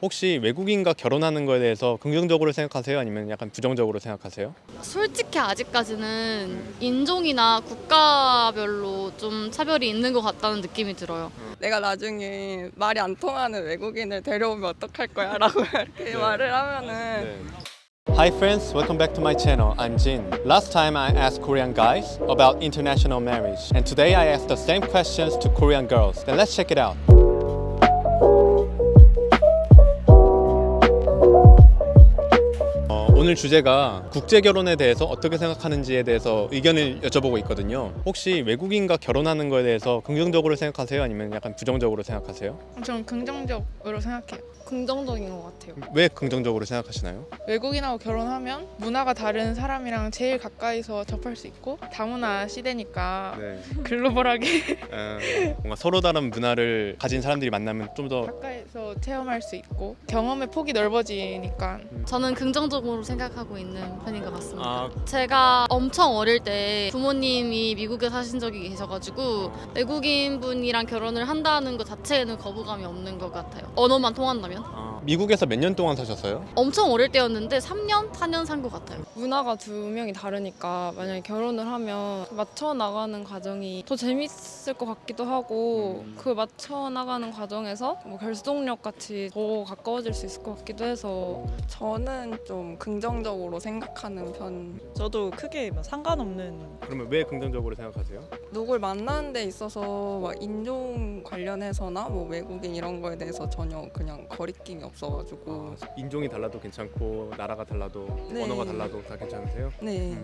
혹시 외국인과 결혼하는 거에 대해서 긍정적으로 생각하세요? 아니면 약간 부정적으로 생각하세요? 솔직히 아직까지는 인종이나 국가별로 좀 차별이 있는 것 같다는 느낌이 들어요. 내가 나중에 말이 안 통하는 외국인을 데려오면 어떡할 거야? 라고 이렇게 말을 하면은 Hi friends, welcome back to my channel. I'm Jin. Last time I asked Korean guys about international marriage, and today I asked the same questions to Korean girls. Then let's check it out. 오늘 주제가 국제 결혼에 대해서 어떻게 생각하는지에 대해서 의견을 여쭤보고 있거든요. 혹시 외국인과 결혼하는 거에 대해서 긍정적으로 생각하세요? 아니면 약간 부정적으로 생각하세요? 저는 긍정적으로 생각해요. 긍정적인 것 같아요. 왜 긍정적으로 생각하시나요? 외국인하고 결혼하면 문화가 다른 사람이랑 제일 가까이서 접할 수 있고 다문화 시대니까 네. 글로벌하게 뭔가 서로 다른 문화를 가진 사람들이 만나면 좀 더 가까이서 체험할 수 있고 경험의 폭이 넓어지니까 저는 긍정적으로 생각하고 있는 편인 것 같습니다. 아. 제가 엄청 어릴 때 부모님이 미국에 사신 적이 계셔가지고 외국인 분이랑 결혼을 한다는 것 자체에는 거부감이 없는 것 같아요. 언어만 통한다면. 미국에서 몇 년 동안 사셨어요? 엄청 어릴 때였는데 3년, 4년 산 것 같아요. 문화가 두 명이 다르니까 만약에 결혼을 하면 맞춰 나가는 과정이 더 재밌을 것 같기도 하고 그 맞춰 나가는 과정에서 뭐 결속력 같이 더 가까워질 수 있을 것 같기도 해서 저는 좀 긍정적으로 생각하는 편. 저도 크게 상관없는. 그러면 왜 긍정적으로 생각하세요? 누굴 만나는 데 있어서 막 인종 관련해서나 뭐 외국인 이런 거에 대해서 전혀 그냥 거리낌이 없어가지고 인종이 달라도 괜찮고 나라가 달라도 네. 언어가 달라도 다 괜찮으세요? 네.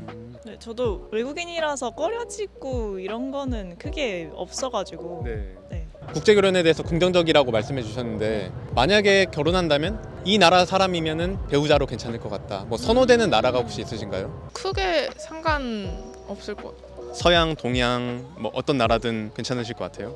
네, 저도 외국인이라서 꺼려지고 이런 거는 크게 없어가지고. 네. 네. 국제 결혼에 대해서 긍정적이라고 말씀해 주셨는데 만약에 결혼한다면 이 나라 사람이면은 배우자로 괜찮을 것 같다. 뭐 선호되는 나라가 혹시 있으신가요? 크게 상관없을 것 같아요. 서양, 동양 뭐 어떤 나라든 괜찮으실 것 같아요.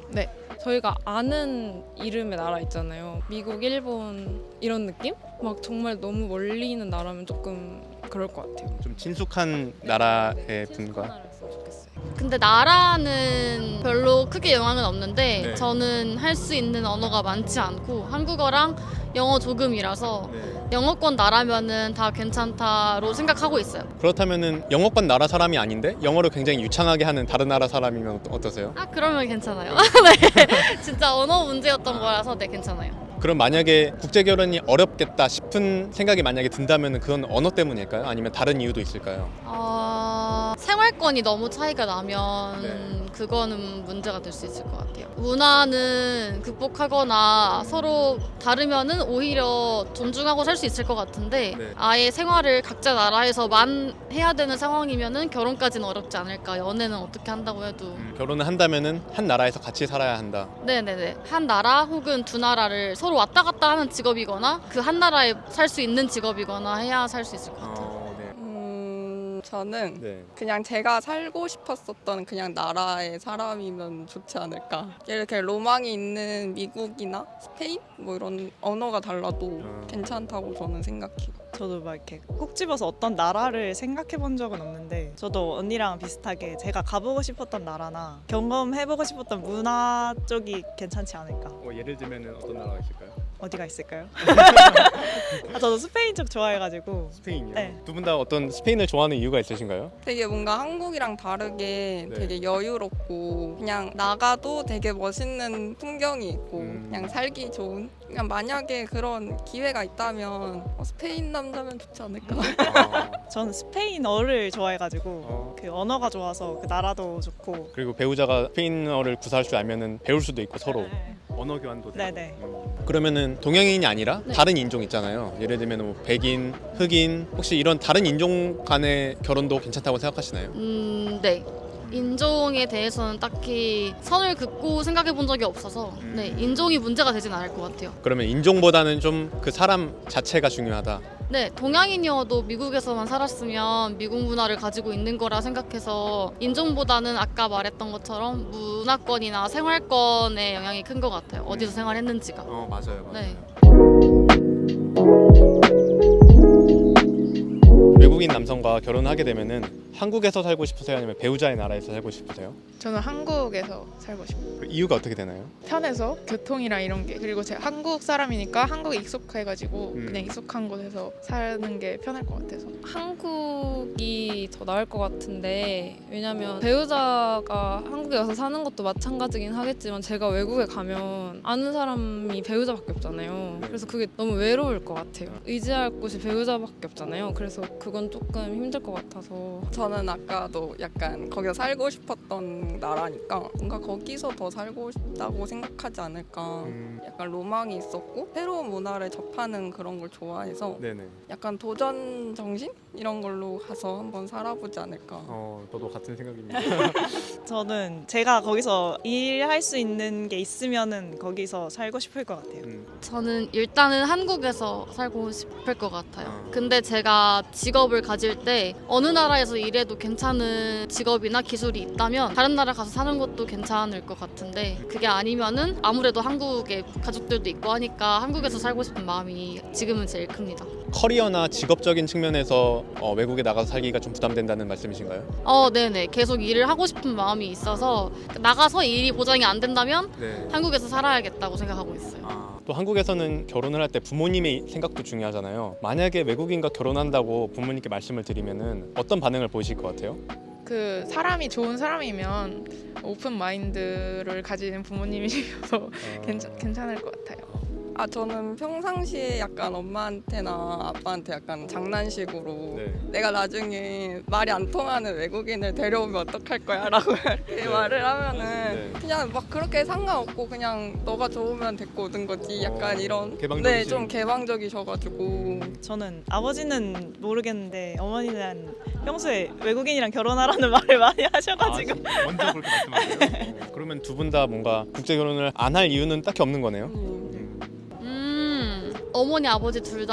네. 저희가 아는 이름의 나라 있잖아요. 미국, 일본 이런 느낌? 막 정말 너무 멀리 있는 나라면 조금 그럴 것 같아요. 좀 친숙한 나라의 분과 친숙한 나라였으면 좋겠어요. 근데 나라는 별로 크게 영향은 없는데 네. 저는 할 수 있는 언어가 많지 않고 한국어랑 영어 조금이라서 영어권 나라면은 다 괜찮다로 생각하고 있어요. 그렇다면은 영어권 나라 사람이 아닌데 영어를 굉장히 유창하게 하는 다른 나라 사람이면 어떠세요? 아 그러면 괜찮아요. 네, 진짜 언어 문제였던 거라서 네 괜찮아요. 그럼 만약에 국제 결혼이 어렵겠다 싶은 생각이 만약에 든다면 그건 언어 때문일까요? 아니면 다른 이유도 있을까요? 생활권이 너무 차이가 나면 네. 그거는 문제가 될 수 있을 것 같아요. 문화는 극복하거나 서로 다르면은 오히려 존중하고 살 수 있을 것 같은데 네. 아예 생활을 각자 나라에서만 해야 되는 상황이면은 결혼까지는 어렵지 않을까. 연애는 어떻게 한다고 해도 결혼을 한다면은 한 나라에서 같이 살아야 한다. 네네네 한 나라 혹은 두 나라를 서로 왔다 갔다 하는 직업이거나 그 한 나라에 살 수 있는 직업이거나 해야 살 수 있을 것 같아요. 저는 네. 그냥 제가 살고 싶었었던 그냥 나라의 사람이면 좋지 않을까. 이렇게 로망이 있는 미국이나 스페인 뭐 이런 언어가 달라도 괜찮다고 저는 생각해요. 저도 막 이렇게 콕 집어서 어떤 나라를 생각해 본 적은 없는데 저도 언니랑 비슷하게 제가 가보고 싶었던 나라나 경험해보고 싶었던 문화 쪽이 괜찮지 않을까. 예를 들면은 어떤 나라가 있을까요? 어디가 있을까요? 저도 스페인 쪽 좋아해가지고. 스페인이요. 네. 두 분 다 어떤 스페인을 좋아하는 이유가 있으신가요? 되게 뭔가 한국이랑 다르게 네. 되게 여유롭고 그냥 나가도 되게 멋있는 풍경이 있고 그냥 살기 좋은 그냥 만약에 그런 기회가 있다면 스페인 남자면 좋지 않을까. 저는 스페인어를 좋아해가지고 그 언어가 좋아서 그 나라도 좋고. 그리고 배우자가 스페인어를 구사할 줄 알면은 배울 수도 있고 서로 네. 언어 교환도 되고. 네네. 그러면은 동양인이 아니라 네. 다른 인종 있잖아요. 예를 들면 뭐 백인, 흑인 혹시 이런 다른 인종 간의 결혼도 괜찮다고 생각하시나요? 네. 인종에 대해서는 딱히 선을 긋고 생각해 본 적이 없어서 네, 인종이 문제가 되진 않을 것 같아요. 그러면 인종보다는 좀 그 사람 자체가 중요하다. 네, 동양인이어도 미국에서만 살았으면 미국 문화를 가지고 있는 거라 생각해서 인종보다는 아까 말했던 것처럼 문화권이나 생활권의 영향이 큰 것 같아요. 어디서 생활했는지가. 맞아요. 네. 외국인 남성과 결혼하게 되면은 한국에서 살고 싶으세요? 아니면 배우자의 나라에서 살고 싶으세요? 저는 한국에서 살고 싶어요. 그 이유가 어떻게 되나요? 편해서 교통이랑 이런 게 그리고 제가 한국 사람이니까 한국에 익숙해가지고 그냥 익숙한 곳에서 사는 게 편할 것 같아서. 한국이 더 나을 것 같은데 왜냐면 배우자가 한국에 와서 사는 것도 마찬가지긴 하겠지만 제가 외국에 가면 아는 사람이 배우자밖에 없잖아요. 그래서 그게 너무 외로울 것 같아요. 의지할 곳이 배우자밖에 없잖아요. 그래서 그건 조금 힘들 것 같아서. 저는 아까도 약간 거기서 살고 싶었던 나라니까 뭔가 거기서 더 살고 싶다고 생각하지 않을까. 약간 로망이 있었고 새로운 문화를 접하는 그런 걸 좋아해서 네네. 약간 도전 정신 이런 걸로 가서 한번 살아보지 않을까. 저도 같은 생각입니다. 저는 제가 거기서 일할 수 있는 게 있으면은 거기서 살고 싶을 것 같아요. 저는 일단은 한국에서 살고 싶을 것 같아요. 아. 근데 제가 직업을 가질 때 어느 나라에서 일해도 괜찮은 직업이나 기술이 있다면 다른 나라 가서 사는 것도 괜찮을 것 같은데 그게 아니면은 아무래도 한국에 가족들도 있고 하니까 한국에서 살고 싶은 마음이 지금은 제일 큽니다. 커리어나 직업적인 측면에서 외국에 나가서 살기가 좀 부담된다는 말씀이신가요? 네네. 계속 일을 하고 싶은 마음이 있어서 나가서 일이 보장이 안 된다면 네. 한국에서 살아야겠다고 생각하고 있어요. 또 한국에서는 결혼을 할 때 부모님의 생각도 중요하잖아요. 만약에 외국인과 결혼한다고 부모님께 말씀을 드리면은 어떤 반응을 보이실 것 같아요? 그 사람이 좋은 사람이면 오픈 마인드를 가지는 부모님이셔서 괜찮을 것 같아요. 저는 평상시에 약간 엄마한테나 아빠한테 약간 장난식으로 네. 내가 나중에 말이 안 통하는 외국인을 데려오면 어떡할 거야 라고 이렇게 말을 하면은 네. 그냥 막 그렇게 상관없고 그냥 너가 좋으면 데리고 오는 거지 약간 이런 개방적이신. 네, 좀 개방적이셔가지고 저는 아버지는 모르겠는데 어머니는 평소에 외국인이랑 결혼하라는 말을 많이 하셔가지고 먼저 그렇게 말씀하세요? 그러면 두 분 다 뭔가 국제 결혼을 안 할 이유는 딱히 없는 거네요. 어머니 아버지 두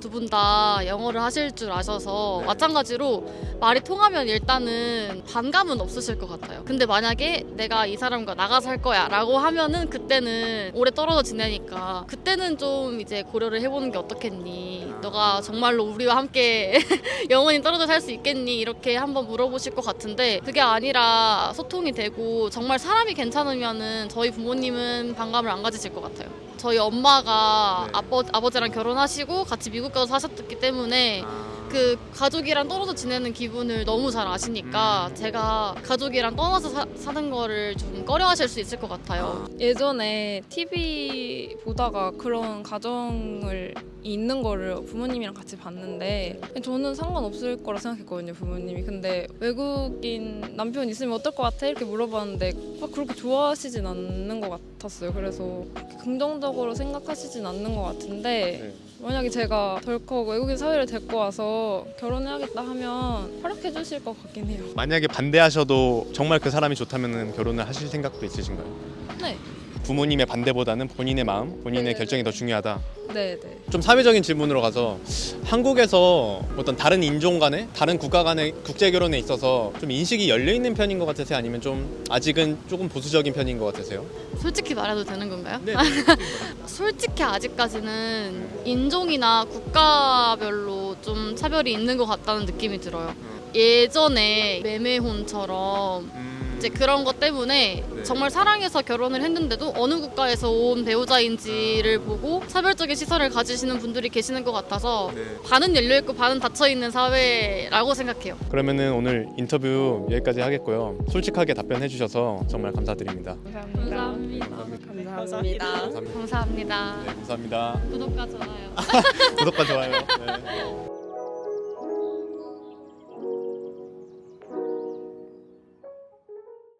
분 다 영어를 하실 줄 아셔서 네. 마찬가지로 말이 통하면 일단은 반감은 없으실 것 같아요. 근데 만약에 내가 이 사람과 나가서 할 거야 라고 하면은 그때는 오래 떨어져 지내니까 그때는 좀 이제 고려를 해보는 게 어떻겠니, 너가 정말로 우리와 함께 영원히 떨어져 살 수 있겠니, 이렇게 한번 물어보실 것 같은데 그게 아니라 소통이 되고 정말 사람이 괜찮으면은 저희 부모님은 반감을 안 가지실 것 같아요. 저희 엄마가 아버지랑 결혼하시고 같이 미국 가서 사셨기 때문에 그 가족이랑 떨어져 지내는 기분을 너무 잘 아시니까 제가 가족이랑 떠나서 사는 거를 좀 꺼려하실 수 있을 것 같아요. 예전에 TV 보다가 그런 가정을 있는 거를 부모님이랑 같이 봤는데 저는 상관없을 거라 생각했거든요, 부모님이. 근데 외국인 남편 있으면 어떨 것 같아? 이렇게 물어봤는데 막 그렇게 좋아하시진 않는 것 같았어요. 그래서 그렇게 긍정적으로 생각하시진 않는 것 같은데 만약에 제가 덜컥 외국인 사회를 데리고 와서 결혼해야겠다 하면 허락해 주실 것 같긴 해요. 만약에 반대하셔도 정말 그 사람이 좋다면 결혼을 하실 생각도 있으신가요? 네. 부모님의 반대보다는 본인의 마음, 본인의 네, 결정이 더 중요하다. 네. 좀 사회적인 질문으로 가서 한국에서 어떤 다른 인종 간의 다른 국가 간의 국제 결혼에 있어서 좀 인식이 열려 있는 편인 것 같으세요? 아니면 좀 아직은 조금 보수적인 편인 것 같으세요? 솔직히 말해도 되는 건가요? 네. 솔직히 아직까지는 인종이나 국가별로 좀 차별이 있는 것 같다는 느낌이 들어요. 예전에 매매혼처럼 이제 그런 것 때문에 정말 사랑해서 결혼을 했는데도 어느 국가에서 온 배우자인지를 보고 차별적인 시선을 가지시는 분들이 계시는 것 같아서 반은 열려있고 반은 닫혀있는 사회라고 생각해요. 그러면은 오늘 인터뷰 여기까지 하겠고요. 솔직하게 답변해 주셔서 정말 감사드립니다. 감사합니다. 감사합니다. 감사합니다. 네, 감사합니다. 구독과 좋아요. 구독과 좋아요. 네.